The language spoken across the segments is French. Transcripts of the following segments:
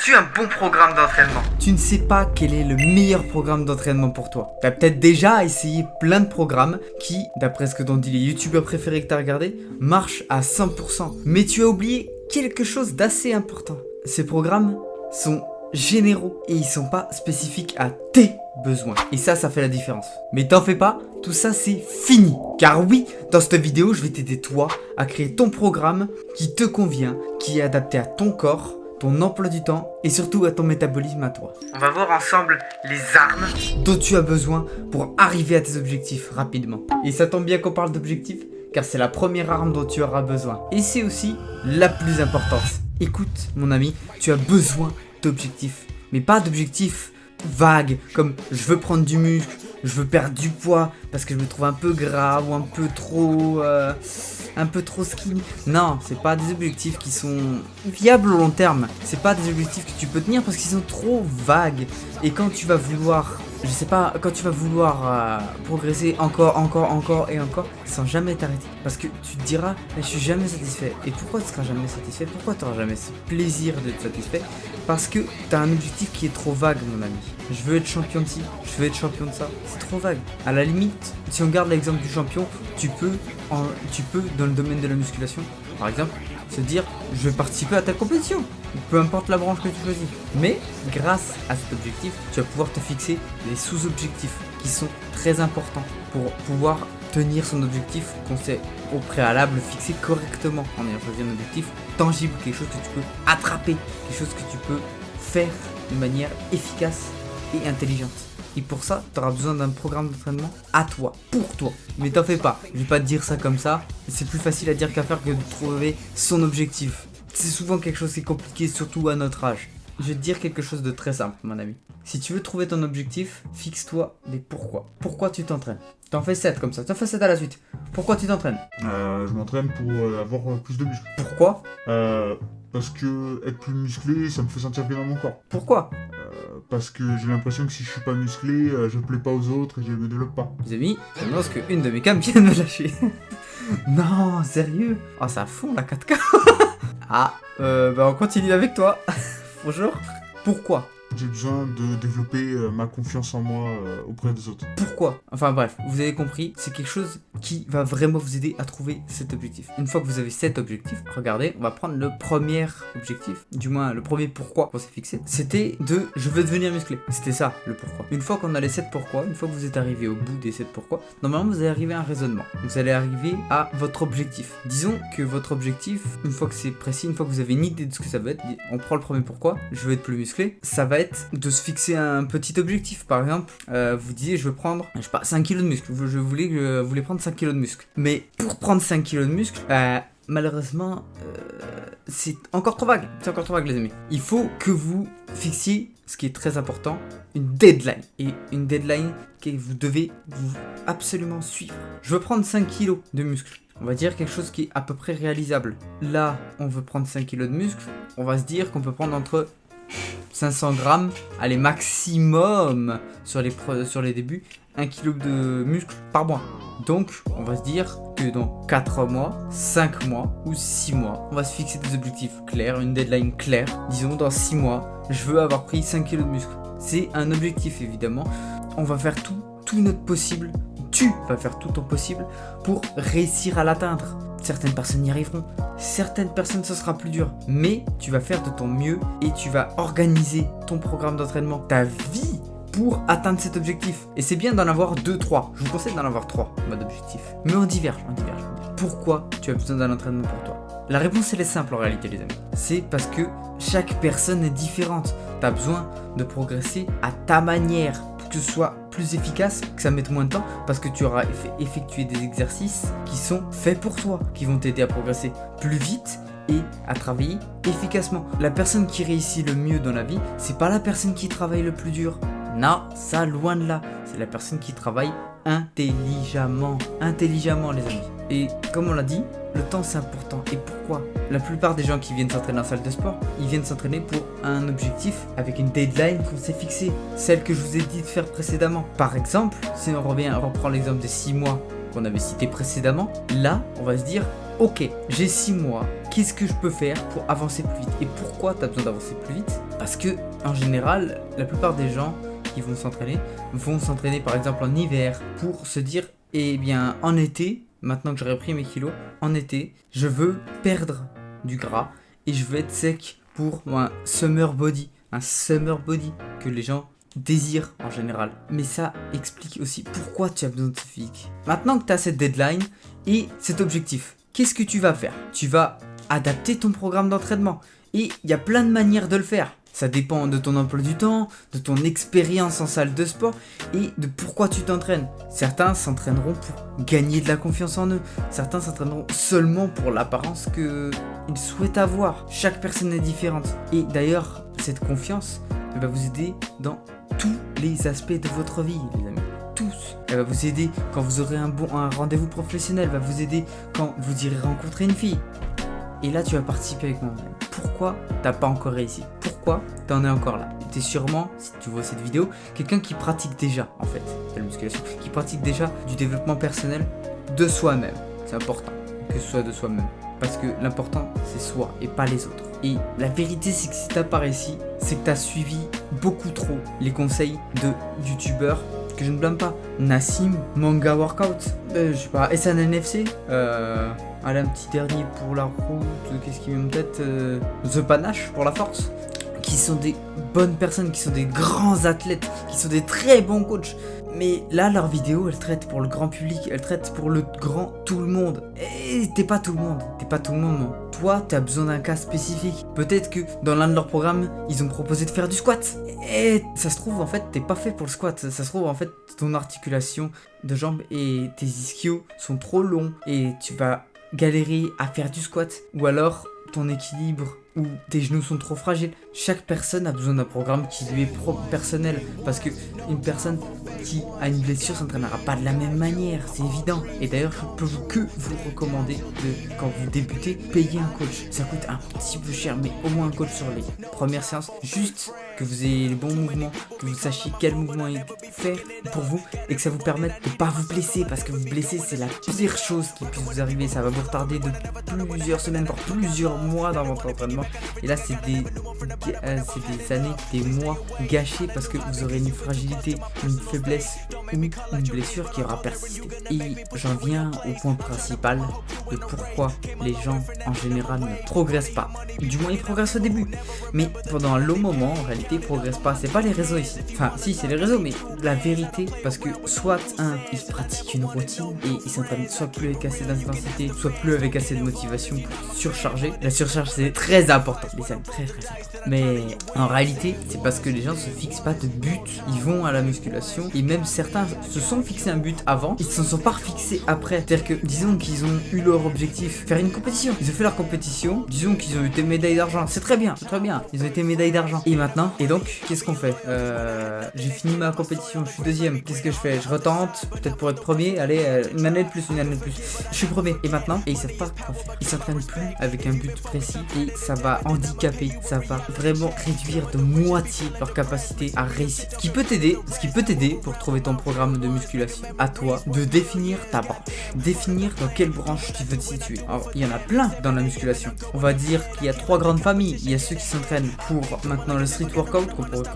As-tu un bon programme d'entraînement? Tu ne sais pas quel est le meilleur programme d'entraînement pour toi. Tu as peut-être déjà essayé plein de programmes qui, d'après ce que t'ont dit les youtubeurs préférés que tu as regardé, marchent à 100%. Mais tu as oublié quelque chose d'assez important. Ces programmes sont généraux et ils sont pas spécifiques à tes besoins. Et ça fait la différence. Mais t'en fais pas, tout ça c'est fini. Car oui, dans cette vidéo, je vais t'aider toi à créer ton programme qui te convient, qui est adapté à ton corps, ton emploi du temps et surtout à ton métabolisme à toi. On va voir ensemble les armes dont tu as besoin pour arriver à tes objectifs rapidement. Et ça tombe bien qu'on parle d'objectifs car c'est la première arme dont tu auras besoin. Et c'est aussi la plus importante. Écoute mon ami, tu as besoin d'objectifs. Mais pas d'objectifs vagues comme je veux prendre du muscle, je veux perdre du poids parce que je me trouve un peu gras ou un peu trop skinny. Non, c'est pas des objectifs qui sont viables au long terme. C'est pas des objectifs que tu peux tenir parce qu'ils sont trop vagues. Et quand tu vas vouloir, je sais pas, quand tu vas vouloir progresser encore et encore, sans jamais t'arrêter. Parce que tu te diras, je suis jamais satisfait. Et pourquoi tu seras jamais satisfait? Pourquoi tu n'auras jamais ce plaisir d'être satisfait? Parce que tu as un objectif qui est trop vague, mon ami. Je veux être champion de ci, je veux être champion de ça. C'est trop vague. À la limite, si on garde l'exemple du champion, tu peux, dans le domaine de la musculation, par exemple, se dire, je vais participer à telle compétition. Peu importe la branche que tu choisis. Mais grâce à cet objectif, tu vas pouvoir te fixer des sous-objectifs qui sont très importants pour pouvoir tenir son objectif qu'on s'est au préalable fixé correctement en ayant choisi un objectif tangible, quelque chose que tu peux attraper, quelque chose que tu peux faire de manière efficace et intelligente. Et pour ça, tu auras besoin d'un programme d'entraînement à toi, pour toi. Mais t'en fais pas, je vais pas te dire ça comme ça. C'est plus facile à dire qu'à faire que de trouver son objectif. C'est souvent quelque chose qui est compliqué, surtout à notre âge. Je vais te dire quelque chose de très simple, mon ami. Si tu veux trouver ton objectif, fixe-toi des pourquoi. Pourquoi tu t'entraînes? T'en fais 7 comme ça, t'en fais 7 à la suite. Pourquoi tu t'entraînes? Je m'entraîne pour avoir plus de muscles. Pourquoi? Parce que être plus musclé, ça me fait sentir bien dans mon corps. Pourquoi? Parce que j'ai l'impression que si je suis pas musclé, je plais pas aux autres et je me développe pas. Les amis, j'annonce qu'une de mes cams vient de me lâcher. Non, sérieux? Oh, ça fond la 4K. Ah, on continue avec toi. Bonjour. Pourquoi? J'ai besoin de développer ma confiance en moi auprès des autres. Pourquoi? Enfin bref, vous avez compris, c'est quelque chose qui va vraiment vous aider à trouver cet objectif. Une fois que vous avez cet objectif, regardez, on va prendre le premier objectif, du moins le premier pourquoi qu'on s'est fixé. C'était de je veux devenir musclé. C'était ça le pourquoi. Une fois qu'on a les 7 pourquoi, une fois que vous êtes arrivé au bout des 7 pourquoi, normalement vous allez arriver à un raisonnement. Vous allez arriver à votre objectif. Disons que votre objectif, une fois que c'est précis, une fois que vous avez une idée de ce que ça va être, on prend le premier pourquoi, je veux être plus musclé, ça va être de se fixer un petit objectif. Par exemple, vous disiez je veux prendre, je sais pas, 5 kg de muscle. Je voulais prendre 5 kg de muscle. Mais pour prendre 5 kg de muscle, malheureusement, c'est encore trop vague. C'est encore trop vague, les amis. Il faut que vous fixiez, ce qui est très important, une deadline. Et une deadline que vous devez absolument suivre. Je veux prendre 5 kg de muscle. On va dire quelque chose qui est à peu près réalisable. Là, on veut prendre 5 kg de muscle. On va se dire qu'on peut prendre entre 500 grammes, allez maximum sur les débuts, 1 kg de muscle par mois. Donc on va se dire que dans 4 mois, 5 mois ou 6 mois, on va se fixer des objectifs clairs, une deadline claire. Disons dans 6 mois, je veux avoir pris 5 kg de muscle. C'est un objectif évidemment. On va faire tout notre possible. Tu vas faire tout ton possible pour réussir à l'atteindre. Certaines personnes y arriveront, certaines personnes ce sera plus dur. Mais tu vas faire de ton mieux et tu vas organiser ton programme d'entraînement, ta vie pour atteindre cet objectif. Et c'est bien d'en avoir 2-3. Je vous conseille d'en avoir 3 en mode objectif. Mais on diverge. Pourquoi tu as besoin d'un entraînement pour toi? La réponse elle est simple en réalité les amis. C'est parce que chaque personne est différente. Tu as besoin de progresser à ta manière. Que ce soit plus efficace, que ça mette moins de temps, parce que tu auras effectué des exercices qui sont faits pour toi, qui vont t'aider à progresser plus vite et à travailler efficacement. La personne qui réussit le mieux dans la vie, c'est pas la personne qui travaille le plus dur. Non, ça loin de là. C'est la personne qui travaille intelligemment les amis. Et comme on l'a dit, le temps c'est important. Et pourquoi? La plupart des gens qui viennent s'entraîner en salle de sport, ils viennent s'entraîner pour un objectif avec une deadline qu'on s'est fixée, celle que je vous ai dit de faire précédemment. Par exemple, si on reprend l'exemple des 6 mois qu'on avait cité précédemment, là on va se dire ok, j'ai 6 mois qu'est-ce que je peux faire pour avancer plus vite. Et pourquoi tu as besoin d'avancer plus vite? Parce que en général, la plupart des gens qui vont s'entraîner par exemple en hiver pour se dire, eh bien en été, maintenant que j'aurai pris mes kilos, en été, je veux perdre du gras et je veux être sec pour un summer body que les gens désirent en général. Mais ça explique aussi pourquoi tu as besoin de ce physique. Maintenant que tu as cette deadline et cet objectif, qu'est-ce que tu vas faire? Tu vas adapter ton programme d'entraînement et il y a plein de manières de le faire. Ça dépend de ton emploi du temps, de ton expérience en salle de sport et de pourquoi tu t'entraînes. Certains s'entraîneront pour gagner de la confiance en eux. Certains s'entraîneront seulement pour l'apparence qu'ils souhaitent avoir. Chaque personne est différente. Et d'ailleurs, cette confiance va vous aider dans tous les aspects de votre vie, les amis. Tous. Elle va vous aider quand vous aurez un rendez-vous professionnel. Elle va vous aider quand vous irez rencontrer une fille. Et là, tu vas participer avec moi. Pourquoi t'as pas encore réussi? Pourquoi t'en es encore là? T'es sûrement, si tu vois cette vidéo, quelqu'un qui pratique déjà, en fait, la musculation, qui pratique déjà du développement personnel de soi-même. C'est important que ce soit de soi-même. Parce que l'important, c'est soi et pas les autres. Et la vérité, c'est que si t'as pas réussi, c'est que t'as suivi beaucoup trop les conseils de youtubeurs que je ne blâme pas. Nassim, Manga Workout, je sais pas, SNNFC, allez, un petit dernier pour la route, qu'est-ce qui vient en tête, The Panache pour la force, qui sont des bonnes personnes, qui sont des grands athlètes, qui sont des très bons coachs. Mais là, leurs vidéos, elles traitent pour le grand public, elles traitent pour le grand tout le monde. Et t'es pas tout le monde, non. Toi, t'as besoin d'un cas spécifique. Peut-être que dans l'un de leurs programmes, ils ont proposé de faire du squat. Et ça se trouve, en fait, t'es pas fait pour le squat. Ça se trouve, en fait, ton articulation de jambes et tes ischios sont trop longs et tu vas galérer à faire du squat. Ou alors, ton équilibre ou tes genoux sont trop fragiles. Chaque personne a besoin d'un programme qui lui est propre, personnel, parce que une personne qui a une blessure s'entraînera pas de la même manière, c'est évident. Et d'ailleurs, je peux que vous recommander de, quand vous débutez, payer un coach. Ça coûte un petit peu cher, mais au moins un coach sur les premières séances, juste que vous ayez les bons mouvements, que vous sachiez quel mouvement faire pour vous et que ça vous permette de pas vous blesser, parce que vous blesser, c'est la pire chose qui puisse vous arriver. Ça va vous retarder de plusieurs semaines, voire plusieurs mois dans votre entraînement. Et là, c'est des années, des mois gâchés parce que vous aurez une fragilité, une faiblesse ou une blessure qui aura persisté. Et j'en viens au point principal de pourquoi les gens en général ne progressent pas. Du moins, ils progressent au début, mais pendant un long moment, en réalité, ils progressent pas. C'est pas les réseaux ici. Enfin, si, c'est les réseaux, mais la vérité, parce que soit ils pratiquent une routine et ils s'entraînent soit plus avec assez d'intensité, soit plus avec assez de motivation pour surcharger. La surcharge, c'est très important, les amis, très important. Mais en réalité, c'est parce que les gens se fixent pas de but. Ils vont à la musculation et même certains se sont fixés un but avant, ils se sont pas refixés après. C'est-à-dire que, disons qu'ils ont eu leur objectif, faire une compétition. Ils ont fait leur compétition, disons qu'ils ont eu des médailles d'argent. C'est très bien, ils ont été médailles d'argent. Et maintenant, et donc, qu'est-ce qu'on fait? J'ai fini ma compétition, je suis deuxième. Qu'est-ce que je fais? Je retente, peut-être pour être premier. Allez, une année de plus. Je suis premier. Et maintenant, et ils savent pas quoi faire. Ils s'entraînent plus avec un but précis et ça va handicaper, ça va vraiment réduire de moitié leur capacité à réussir. Ce qui peut t'aider pour trouver ton programme de musculation, à toi de définir ta branche. Définir dans quelle branche tu veux te situer. Alors, il y en a plein dans la musculation. On va dire qu'il y a 3 grandes familles. Il y a ceux qui s'entraînent pour maintenant le street workout, qu'on pourrait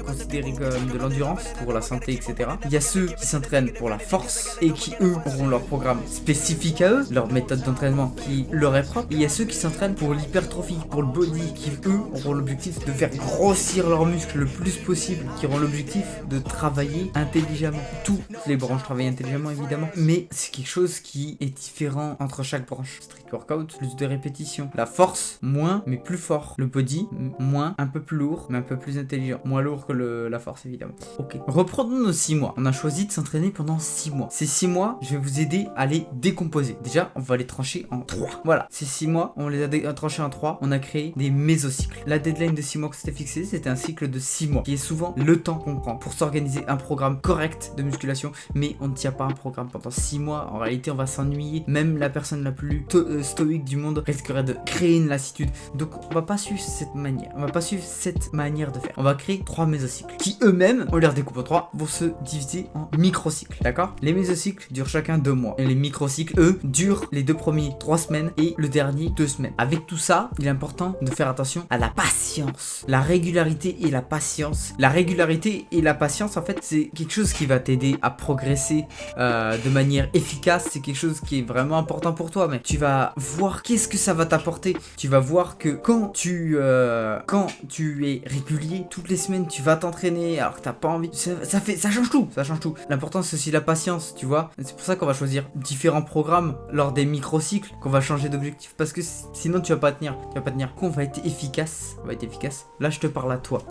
considérer comme de l'endurance, pour la santé, etc. Il y a ceux qui s'entraînent pour la force et qui, eux, auront leur programme spécifique à eux, leur méthode d'entraînement qui leur est propre. Et il y a ceux qui s'entraînent pour l'hypertrophie, pour le body, qui, eux, auront l'objectif de faire grossir leurs muscles le plus possible, qui auront l'objectif de travailler intelligemment. Toutes les branches travaillent intelligemment, évidemment, mais c'est quelque chose qui est différent entre chaque branche. Street workout, plus de répétitions. La force, moins, mais plus fort. Le body, moins, un peu plus lourd, mais un peu plus intelligent. Moins lourd que la force, évidemment. Ok. Reprenons nos 6 mois. On a choisi de s'entraîner pendant 6 mois. Ces 6 mois, je vais vous aider à les décomposer. Déjà, on va les trancher en 3. Voilà. Ces 6 mois, on les a tranchés en 3. On a créé des mésocycles. La deadline de 6 mois que c'était fixé, c'était un cycle de 6 mois, qui est souvent le temps qu'on prend pour s'organiser un programme correct correcte de musculation, mais on ne tient pas un programme pendant 6 mois. En réalité, on va s'ennuyer. Même la personne la plus stoïque du monde risquerait de créer une lassitude. Donc, on va pas suivre cette manière. On va pas suivre cette manière de faire. On va créer 3 mésocycles qui eux-mêmes, on les redécoupe en 3, vont se diviser en microcycles. D'accord? Les mésocycles durent chacun 2 mois. Et les microcycles, eux, durent les 2 premiers 3 semaines et le dernier 2 semaines. Avec tout ça, il est important de faire attention à la patience. La régularité et la patience. La régularité et la patience, en fait, c'est quelque chose qui va t'aider à progresser de manière efficace. C'est quelque chose qui est vraiment important pour toi, mais tu vas voir qu'est-ce que ça va t'apporter. Tu vas voir que quand tu es régulier, toutes les semaines, tu vas t'entraîner alors que t'as pas envie. Ça change tout. Ça change tout. L'important, c'est aussi la patience, tu vois. C'est pour ça qu'on va choisir différents programmes lors des microcycles, qu'on va changer d'objectif, parce que sinon tu vas pas tenir. Tu vas pas tenir. Qu'on va être efficace. On va être efficace. Là, je te parle à toi.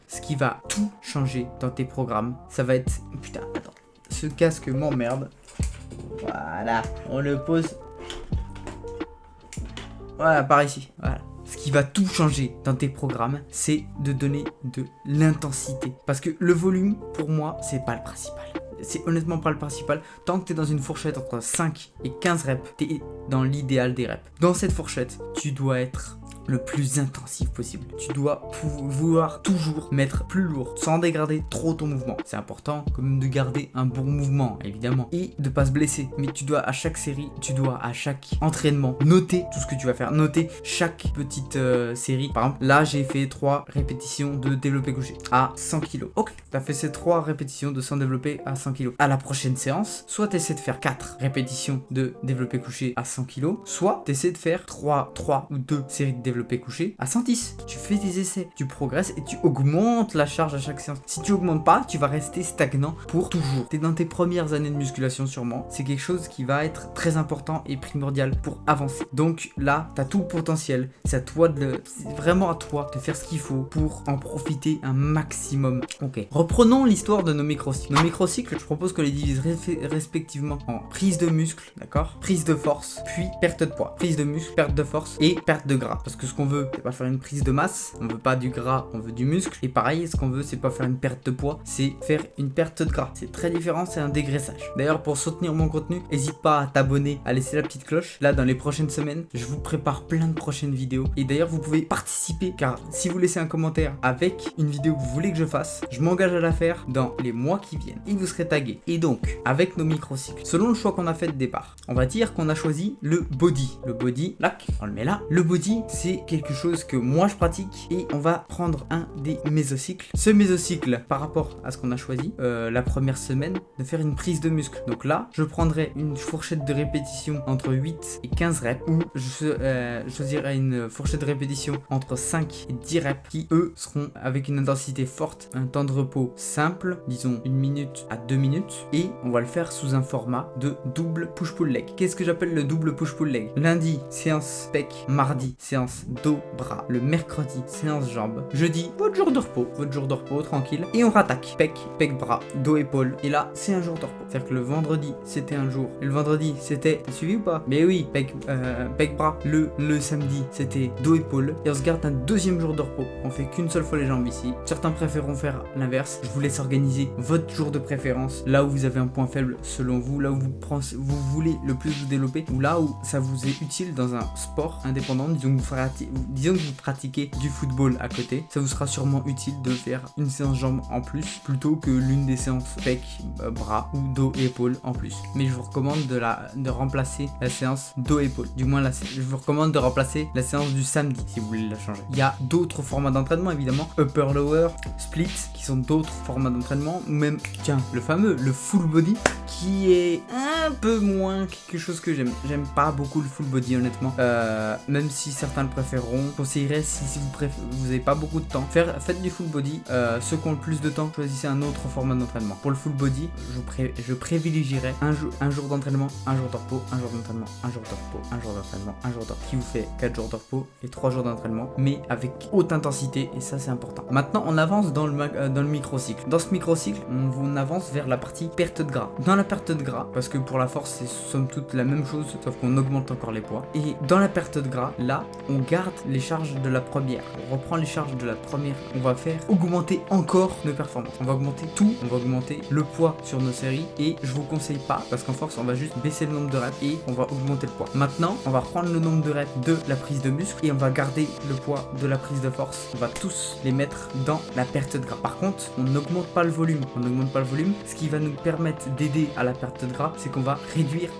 Ce qui va tout changer dans tes programmes, ça va être... Putain, attends. Ce casque m'emmerde. Voilà. On le pose. Voilà, par ici. Voilà. Ce qui va tout changer dans tes programmes, c'est de donner de l'intensité. Parce que le volume, pour moi, c'est pas le principal. C'est honnêtement pas le principal. Tant que tu es dans une fourchette entre 5 et 15 reps, tu es dans l'idéal des reps. Dans cette fourchette, tu dois être le plus intensif possible. Tu dois vouloir toujours mettre plus lourd sans dégrader trop ton mouvement. C'est important quand même de garder un bon mouvement, évidemment, et de pas se blesser. Mais tu dois à chaque série, tu dois à chaque entraînement noter tout ce que tu vas faire, noter chaque petite série. Par exemple, là j'ai fait 3 répétitions de développé couché à 100 kg. Ok, t'as fait ces 3 répétitions de 100 développé à 100 kg. À la prochaine séance, soit t'essaies de faire 4 répétitions de développé couché à 100 kg, soit t'essaies de faire 3 ou 2 séries de développé couché à 110. Tu fais des essais, tu progresses et tu augmentes la charge à chaque séance. Si tu augmentes pas, tu vas rester stagnant pour toujours. T'es dans tes premières années de musculation sûrement. C'est quelque chose qui va être très important et primordial pour avancer. Donc là, t'as tout le potentiel. C'est vraiment à toi de faire ce qu'il faut pour en profiter un maximum. Ok. Reprenons l'histoire de nos microcycles. Nos microcycles, je propose qu'on les divise respectivement en prise de muscle, d'accord? Prise de force, puis perte de poids. Prise de muscle, perte de force et perte de gras. Parce que ce qu'on veut, c'est pas faire une prise de masse, on veut pas du gras, on veut du muscle. Et pareil, ce qu'on veut, c'est pas faire une perte de poids, c'est faire une perte de gras. C'est très différent, c'est un dégraissage. D'ailleurs, pour soutenir mon contenu, n'hésite pas à t'abonner, à laisser la petite cloche. Là, dans les prochaines semaines, je vous prépare plein de prochaines vidéos. Et d'ailleurs, vous pouvez participer, car si vous laissez un commentaire avec une vidéo que vous voulez que je fasse, je m'engage à la faire dans les mois qui viennent. Et vous serez tagué. Et donc, avec nos microcycles, selon le choix qu'on a fait de départ, on va dire qu'on a choisi le body. Le body, là, on le met là. Le body, c'est quelque chose que moi je pratique et on va prendre un des mésocycles. Ce mésocycle, par rapport à ce qu'on a choisi, la première semaine, de faire une prise de muscle. Donc là, je prendrai une fourchette de répétition entre 8 et 15 reps ou je choisirai une fourchette de répétition entre 5 et 10 reps qui, eux, seront avec une intensité forte, un temps de repos simple, disons 1 minute à 2 minutes, et on va le faire sous un format de double push-pull leg. Qu'est-ce que j'appelle le double push-pull leg? Lundi, séance pec, mardi, séance dos, bras. Le mercredi, séance jambes. Jeudi, votre jour de repos, tranquille. Et on rattaque. Pec, bras, dos, épaule. Et là, c'est un jour de repos. C'est-à-dire que le vendredi, c'était un jour. Et le vendredi, c'était... T'as suivi ou pas? Mais oui, pec, bras. Le samedi, c'était dos, épaule. Et on se garde un deuxième jour de repos. On fait qu'une seule fois les jambes ici. Certains préféreront faire l'inverse. Je vous laisse organiser votre jour de préférence. Là où vous avez un point faible selon vous. Là où vous voulez le plus vous développer. Ou là où ça vous est utile dans un sport indépendant. Disons que vous pratiquez du football à côté, ça vous sera sûrement utile de faire une séance jambes en plus plutôt que l'une des séances pec, bras ou dos et épaules en plus. Mais je vous recommande de remplacer la séance dos et épaules. Du moins, je vous recommande de remplacer la séance du samedi si vous voulez la changer. Il y a d'autres formats d'entraînement évidemment, upper, lower, split, qui sont d'autres formats d'entraînement, ou même, tiens, le fameux, le full body, qui est un peu moins quelque chose que j'aime. J'aime pas beaucoup le full body honnêtement, même si certains le préféreront. Je conseillerais si vous n'avez pas beaucoup de temps, faites du full body. Ceux qui ont le plus de temps, choisissez un autre format d'entraînement. Pour le full body, je privilégierais un jour d'entraînement, un jour de repos, un jour d'entraînement, un jour de repos, un jour d'entraînement, un jour de repos, qui vous fait 4 jours de repos et 3 jours d'entraînement, mais avec haute intensité, et ça c'est important. Maintenant on avance dans le microcycle. Dans ce microcycle, on avance vers la partie perte de gras. Dans la perte de gras, parce que pour pour la force, c'est somme toute la même chose, sauf qu'on augmente encore les poids. Et dans la perte de gras, là, on garde les charges de la première. On reprend les charges de la première. On va faire augmenter encore nos performances. On va augmenter tout. On va augmenter le poids sur nos séries. Et je vous conseille pas, parce qu'en force, on va juste baisser le nombre de reps et on va augmenter le poids. Maintenant, on va reprendre le nombre de reps de la prise de muscle et on va garder le poids de la prise de force. On va tous les mettre dans la perte de gras. Par contre, on n'augmente pas le volume. On n'augmente pas le volume. Ce qui va nous permettre d'aider à la perte de gras, c'est qu'on va réduire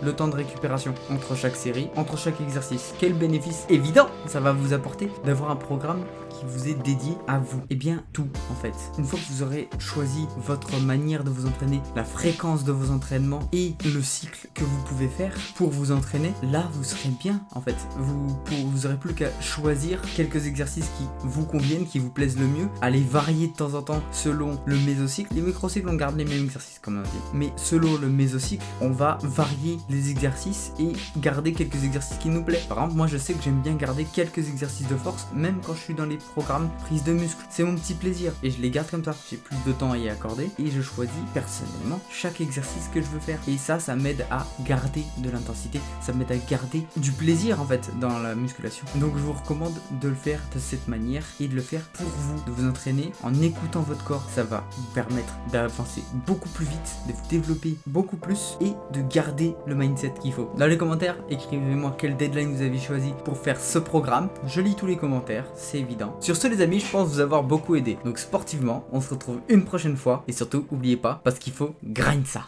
le temps de récupération entre chaque série, entre chaque exercice. Quel bénéfice évident ça va vous apporter d'avoir un programme qui vous est dédié à vous? Eh bien tout en fait. Une fois que vous aurez choisi votre manière de vous entraîner, la fréquence de vos entraînements et le cycle que vous pouvez faire pour vous entraîner, là vous serez bien en fait. Vous aurez plus qu'à choisir quelques exercices qui vous conviennent, qui vous plaisent le mieux, à les varier de temps en temps selon le mésocycle. Les microcycles on garde les mêmes exercices comme on dit, mais selon le mésocycle on va varier les exercices et garder quelques exercices qui nous plaisent. Par exemple moi je sais que j'aime bien garder quelques exercices de force même quand je suis dans les programme prise de muscle. C'est mon petit plaisir et je les garde comme ça. J'ai plus de temps à y accorder et je choisis personnellement chaque exercice que je veux faire. Et ça m'aide à garder de l'intensité, ça m'aide à garder du plaisir en fait dans la musculation. Donc je vous recommande de le faire de cette manière et de le faire pour vous, de vous entraîner en écoutant votre corps. Ça va vous permettre d'avancer beaucoup plus vite, de vous développer beaucoup plus et de garder le mindset qu'il faut. Dans les commentaires, écrivez-moi quel deadline vous avez choisi pour faire ce programme. Je lis tous les commentaires, c'est évident. Sur ce les amis, je pense vous avoir beaucoup aidé. Donc sportivement, on se retrouve une prochaine fois. Et surtout, n'oubliez pas, parce qu'il faut grind ça.